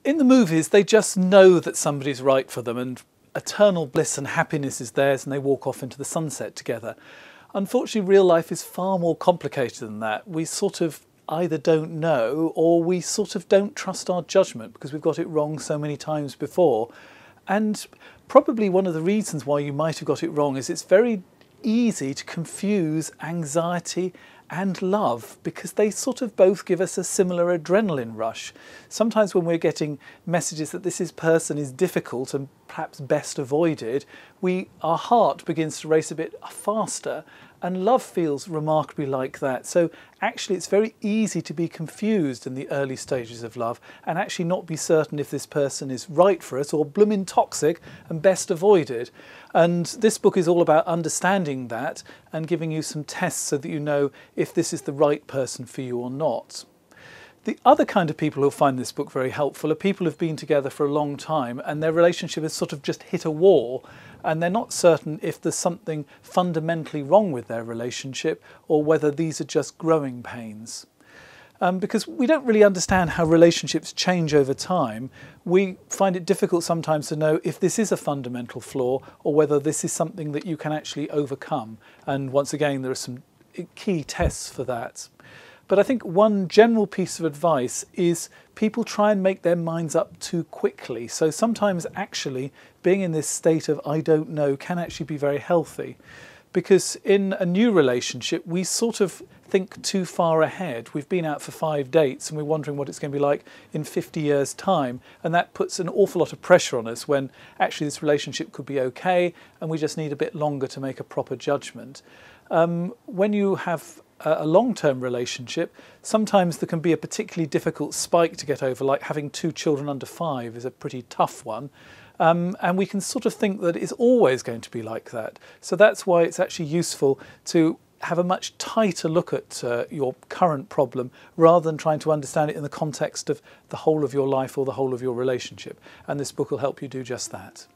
In the movies, they just know that somebody's right for them and eternal bliss and happiness is theirs and they walk off into the sunset together. Unfortunately, real life is far more complicated than that. We sort of either don't know or we sort of don't trust our judgment because we've got it wrong so many times before. And probably one of the reasons why you might have got it wrong is it's very easy to confuse anxiety and love because they sort of both give us a similar adrenaline rush. Sometimes when we're getting messages that this person is difficult and perhaps best avoided, our heart begins to race a bit faster, and love feels remarkably like that. So actually it's very easy to be confused in the early stages of love and actually not be certain if this person is right for us or bloomin' toxic and best avoided. And this book is all about understanding that and giving you some tests so that you know if this is the right person for you or not. The other kind of people who'll find this book very helpful are people who've been together for a long time and their relationship has sort of just hit a wall and they're not certain if there's something fundamentally wrong with their relationship or whether these are just growing pains. Because we don't really understand how relationships change over time, we find it difficult sometimes to know if this is a fundamental flaw or whether this is something that you can actually overcome. And once again, there are some key tests for that. But I think one general piece of advice is people try and make their minds up too quickly. So sometimes actually being in this state of I don't know can actually be very healthy. Because in a new relationship, we sort of think too far ahead. We've been out for 5 dates and we're wondering what it's going to be like in 50 years' time. And that puts an awful lot of pressure on us when actually this relationship could be okay and we just need a bit longer to make a proper judgment. When you have a long-term relationship, sometimes there can be a particularly difficult spike to get over, like having 2 children under 5 is a pretty tough one. And we can sort of think that it's always going to be like that. So that's why it's actually useful to have a much tighter look at your current problem rather than trying to understand it in the context of the whole of your life or the whole of your relationship. And this book will help you do just that.